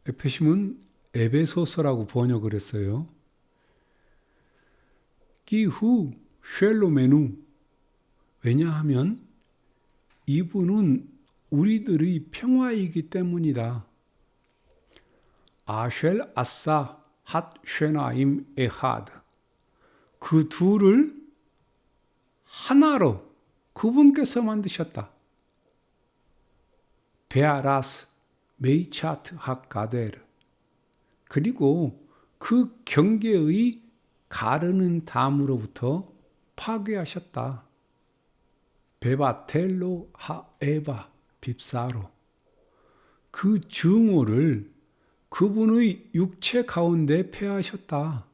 에페심은 에베소서라고 번역을 했어요. 끼후 쉘로메누. 왜냐하면 이분은 우리들의 평화이기 때문이다. 아쉘 아싸 핫 쉐나임 에하드. 그 둘을 하나로 그분께서 만드셨다. 베아라스 메이차트 하가데르. 그리고 그 경계의 가르는 담으로부터 파괴하셨다. 베바텔로 하에바 빕사로. 그 증오를 그분의 육체 가운데 폐하셨다.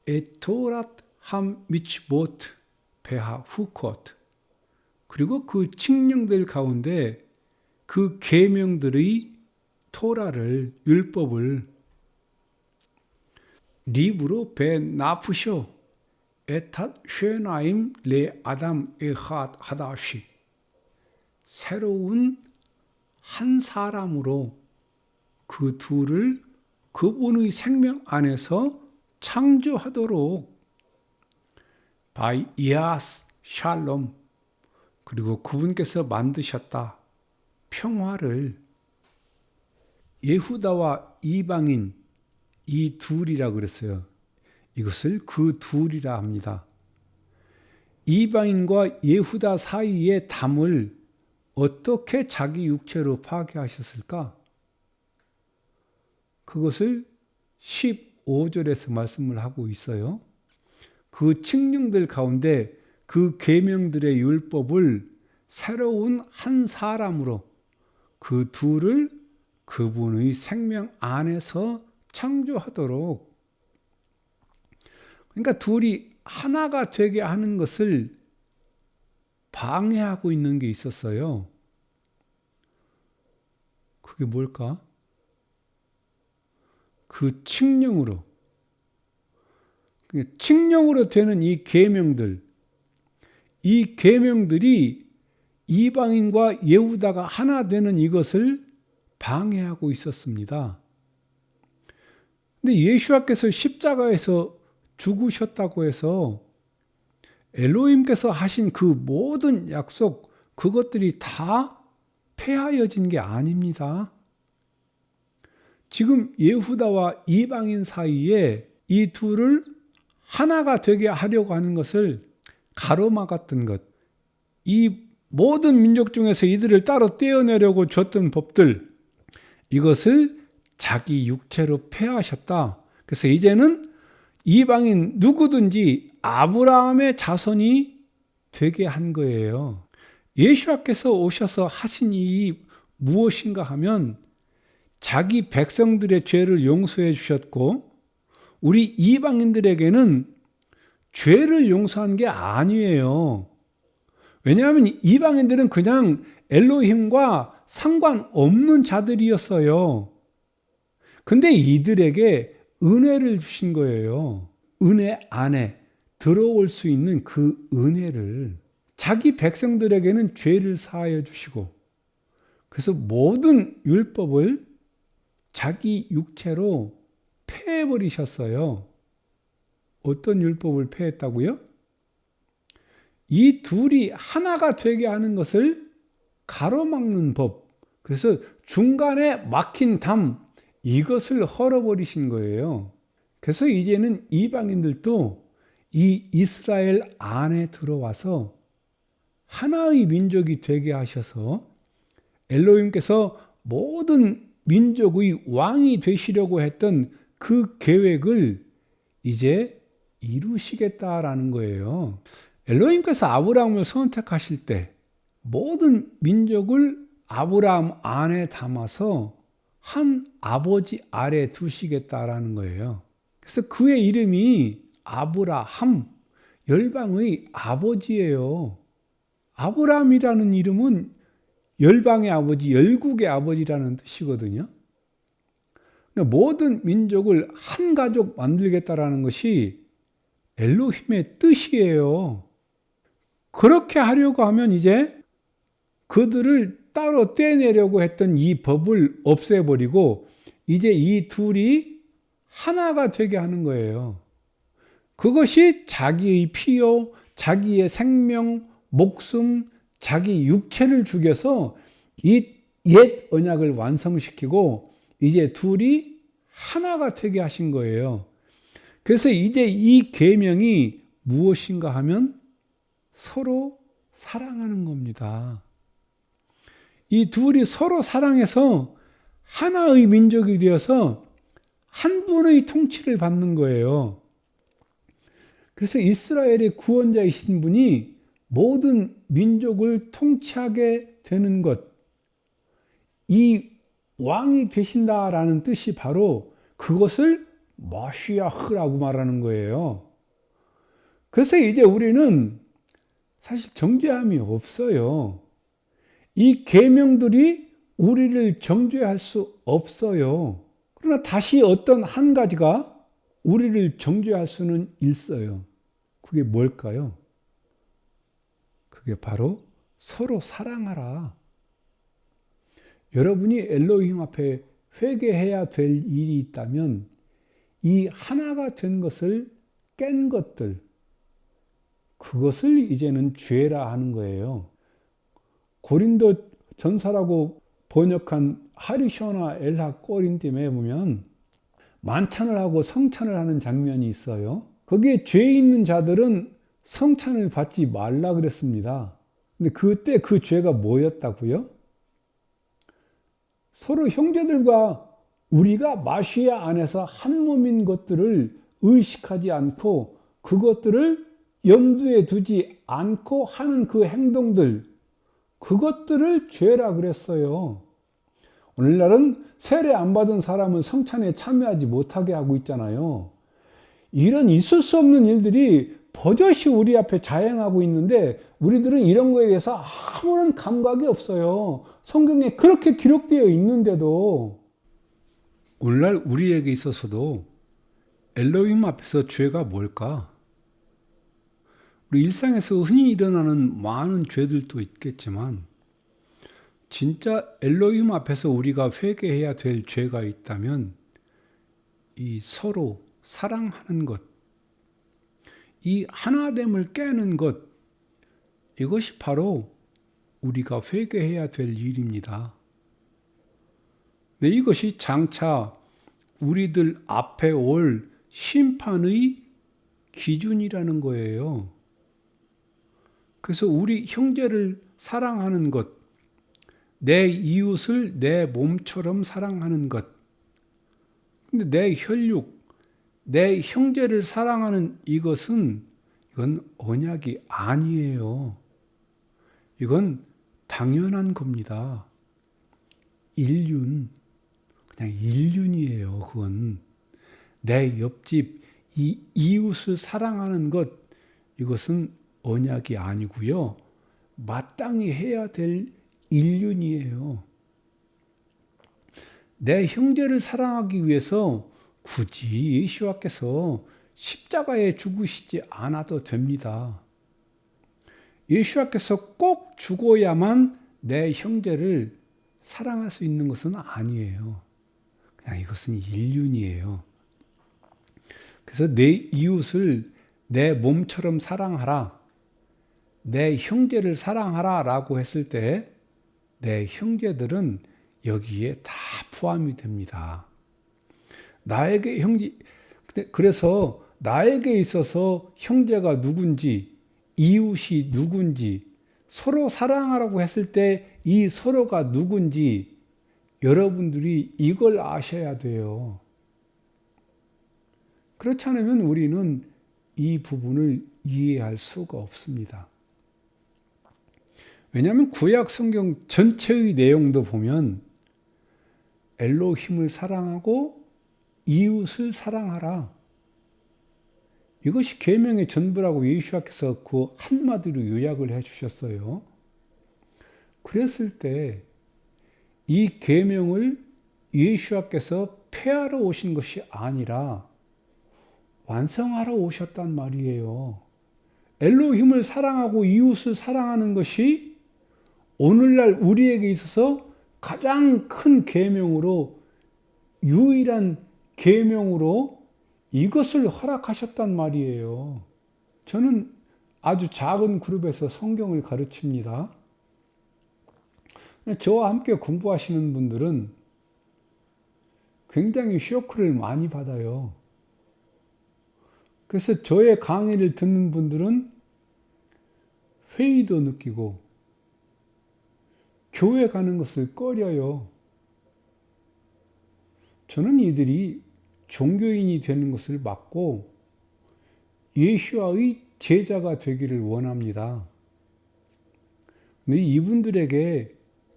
에토랏 함 미치보트 베하 후코트. 그리고 그 칙령들 가운데 그 계명들의 토라를, 율법을 리브로 베 나프쇼 에탓 쉐나임 레 아담 에핫 하다시. 새로운 한 사람으로 그 둘을 그분의 생명 안에서 창조하도록 바이 이아스 샬롬. 그리고 그분께서 만드셨다. 평화를. 예후다와 이방인 이 둘이라 그랬어요. 이것을 그 둘이라 합니다. 이방인과 예후다 사이의 담을 어떻게 자기 육체로 파괴하셨을까? 그것을 15절에서 말씀을 하고 있어요. 그 칙령들 가운데 그 계명들의 율법을 새로운 한 사람으로 그 둘을 그분의 생명 안에서 창조하도록, 그러니까 둘이 하나가 되게 하는 것을 방해하고 있는 게 있었어요. 그게 뭘까? 그 칙령으로 되는 이 계명들, 이 계명들이 이방인과 예후다가 하나 되는 이것을 방해하고 있었습니다. 근데 예수와께서 십자가에서 죽으셨다고 해서 엘로힘께서 하신 그 모든 약속, 그것들이 다 폐하여진 게 아닙니다. 지금 예후다와 이방인 사이에 이 둘을 하나가 되게 하려고 하는 것을 가로막았던 것, 이 모든 민족 중에서 이들을 따로 떼어내려고 줬던 법들, 이것을 자기 육체로 폐하셨다. 그래서 이제는 이방인 누구든지 아브라함의 자손이 되게 한 거예요. 예수께서 오셔서 하신 일이 무엇인가 하면 자기 백성들의 죄를 용서해 주셨고, 우리 이방인들에게는 죄를 용서한 게 아니에요. 왜냐하면 이방인들은 그냥 엘로힘과 상관없는 자들이었어요. 근데 이들에게 은혜를 주신 거예요. 은혜 안에 들어올 수 있는 그 은혜를. 자기 백성들에게는 죄를 사하여 주시고, 그래서 모든 율법을 자기 육체로 폐해버리셨어요. 어떤 율법을 폐했다고요? 이 둘이 하나가 되게 하는 것을 가로막는 법. 그래서 중간에 막힌 담, 이것을 헐어버리신 거예요. 그래서 이제는 이방인들도 이 이스라엘 안에 들어와서 하나의 민족이 되게 하셔서 엘로힘께서 모든 민족의 왕이 되시려고 했던 그 계획을 이제 이루시겠다라는 거예요. 엘로힘께서 아브라함을 선택하실 때 모든 민족을 아브라함 안에 담아서 한 아버지 아래 두시겠다라는 거예요. 그래서 그의 이름이 아브라함, 열방의 아버지예요. 아브라함이라는 이름은 열방의 아버지, 열국의 아버지라는 뜻이거든요. 그러니까 모든 민족을 한 가족 만들겠다라는 것이 엘로힘의 뜻이에요. 그렇게 하려고 하면 이제 그들을 따로 떼내려고 했던 이 법을 없애버리고 이제 이 둘이 하나가 되게 하는 거예요. 그것이 자기의 피요, 자기의 생명, 목숨, 자기 육체를 죽여서 이 옛 언약을 완성시키고 이제 둘이 하나가 되게 하신 거예요. 그래서 이제 이 계명이 무엇인가 하면 서로 사랑하는 겁니다. 이 둘이 서로 사랑해서 하나의 민족이 되어서 한 분의 통치를 받는 거예요. 그래서 이스라엘의 구원자이신 분이 모든 민족을 통치하게 되는 것, 이 왕이 되신다라는 뜻이 바로 그것을 머시아흐라고 말하는 거예요. 그래서 이제 우리는 사실 정죄함이 없어요. 이 계명들이 우리를 정죄할 수 없어요. 그러나 다시 어떤 한 가지가 우리를 정죄할 수는 있어요. 그게 뭘까요? 그게 바로 서로 사랑하라. 여러분이 엘로힘 앞에 회개해야 될 일이 있다면 이 하나가 된 것을 깬 것들, 그것을 이제는 죄라 하는 거예요. 고린도 전사라고 번역한 하리쇼나 엘하 꼬린팀에 보면 만찬을 하고 성찬을 하는 장면이 있어요. 거기에 죄 있는 자들은 성찬을 받지 말라 그랬습니다. 근데 그때 그 죄가 뭐였다고요? 서로 형제들과 우리가 마시아 안에서 한 몸인 것들을 의식하지 않고 그것들을 염두에 두지 않고 하는 그 행동들, 그것들을 죄라 그랬어요. 오늘날은 세례 안 받은 사람은 성찬에 참여하지 못하게 하고 있잖아요. 이런 있을 수 없는 일들이 버젓이 우리 앞에 자행하고 있는데 우리들은 이런 거에 대해서 아무런 감각이 없어요. 성경에 그렇게 기록되어 있는데도. 오늘날 우리에게 있어서도 엘로힘 앞에서 죄가 뭘까? 우리 일상에서 흔히 일어나는 많은 죄들도 있겠지만 진짜 엘로힘 앞에서 우리가 회개해야 될 죄가 있다면 이 서로 사랑하는 것, 이 하나됨을 깨는 것, 이것이 바로 우리가 회개해야 될 일입니다. 네, 이것이 장차 우리들 앞에 올 심판의 기준이라는 거예요. 그래서 우리 형제를 사랑하는 것, 내 이웃을 내 몸처럼 사랑하는 것. 근데 내 혈육, 내 형제를 사랑하는 이건 언약이 아니에요. 이건 당연한 겁니다. 인륜, 그냥 인륜이에요. 그건 내 옆집 이 이웃을 사랑하는 것, 이것은 언약이 아니고요. 마땅히 해야 될 인륜이에요. 내 형제를 사랑하기 위해서 굳이 예수와께서 십자가에 죽으시지 않아도 됩니다. 예수와께서 꼭 죽어야만 내 형제를 사랑할 수 있는 것은 아니에요. 그냥 이것은 인륜이에요. 그래서 내 이웃을 내 몸처럼 사랑하라, 내 형제를 사랑하라 라고 했을 때 내 형제들은 여기에 다 포함이 됩니다. 나에게 형제, 그래서 나에게 있어서 형제가 누군지, 이웃이 누군지, 서로 사랑하라고 했을 때 이 서로가 누군지 여러분들이 이걸 아셔야 돼요. 그렇지 않으면 우리는 이 부분을 이해할 수가 없습니다. 왜냐하면 구약 성경 전체의 내용도 보면 엘로힘을 사랑하고 이웃을 사랑하라. 이것이 계명의 전부라고 예수님께서 그 한마디로 요약을 해 주셨어요. 그랬을 때 이 계명을 예수님께서 폐하러 오신 것이 아니라 완성하러 오셨단 말이에요. 엘로힘을 사랑하고 이웃을 사랑하는 것이 오늘날 우리에게 있어서 가장 큰 계명으로, 유일한 계명으로 이것을 허락하셨단 말이에요. 저는 아주 작은 그룹에서 성경을 가르칩니다. 저와 함께 공부하시는 분들은 굉장히 쇼크를 많이 받아요. 그래서 저의 강의를 듣는 분들은 회의도 느끼고 교회 가는 것을 꺼려요. 저는 이들이 종교인이 되는 것을 막고 예수와의 제자가 되기를 원합니다. 근데 이분들에게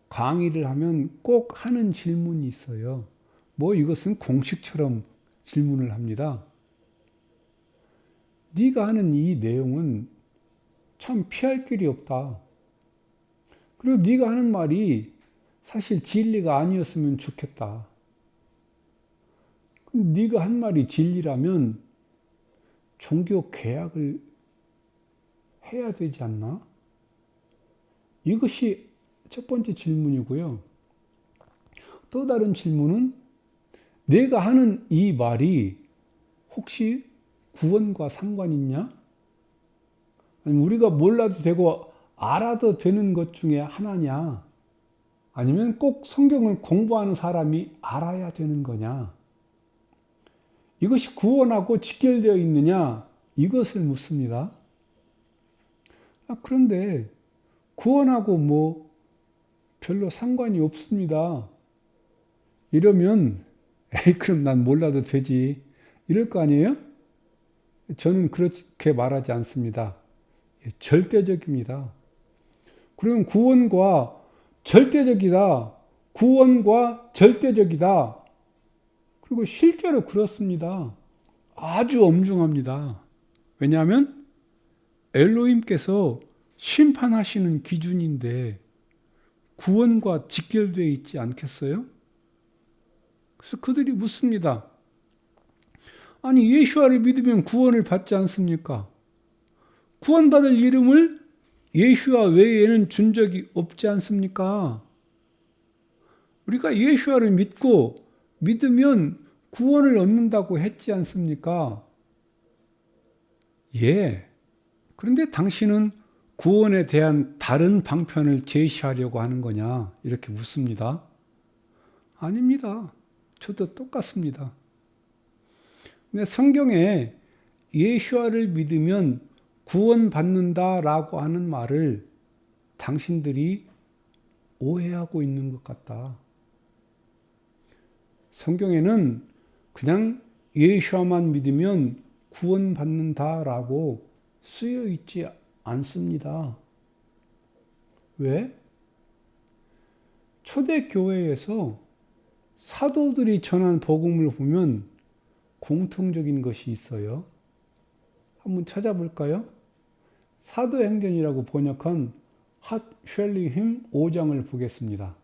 강의를 하면 꼭 하는 질문이 있어요. 이것은 공식처럼 질문을 합니다. 네가 하는 이 내용은 참 피할 길이 없다. 그리고 네가 하는 말이 사실 진리가 아니었으면 좋겠다. 네가 한 말이 진리라면 종교 개혁을 해야 되지 않나? 이것이 첫 번째 질문이고요. 또 다른 질문은 내가 하는 이 말이 혹시 구원과 상관 있냐? 아니면 우리가 몰라도 되고 알아도 되는 것 중에 하나냐? 아니면 꼭 성경을 공부하는 사람이 알아야 되는 거냐? 이것이 구원하고 직결되어 있느냐? 이것을 묻습니다. 그런데 구원하고 별로 상관이 없습니다. 이러면 그럼 난 몰라도 되지. 이럴 거 아니에요? 저는 그렇게 말하지 않습니다. 절대적입니다. 그러면 구원과 절대적이다. 구원과 절대적이다. 그리고 실제로 그렇습니다. 아주 엄중합니다. 왜냐하면 엘로힘께서 심판하시는 기준인데 구원과 직결되어 있지 않겠어요? 그래서 그들이 묻습니다. 아니, 예수와를 믿으면 구원을 받지 않습니까? 구원받을 이름을 예수와 외에는 준 적이 없지 않습니까? 우리가 예수와를 믿으면 구원을 얻는다고 했지 않습니까? 예. 그런데 당신은 구원에 대한 다른 방편을 제시하려고 하는 거냐? 이렇게 묻습니다. 아닙니다. 저도 똑같습니다. 근데 성경에 예수와를 믿으면 구원받는다라고 하는 말을 당신들이 오해하고 있는 것 같다. 성경에는 그냥 예수와만 믿으면 구원받는다라고 쓰여 있지 않습니다. 왜? 초대교회에서 사도들이 전한 복음을 보면 공통적인 것이 있어요. 한번 찾아볼까요? 사도행전이라고 번역한 핫 쉘리힘 5장을 보겠습니다.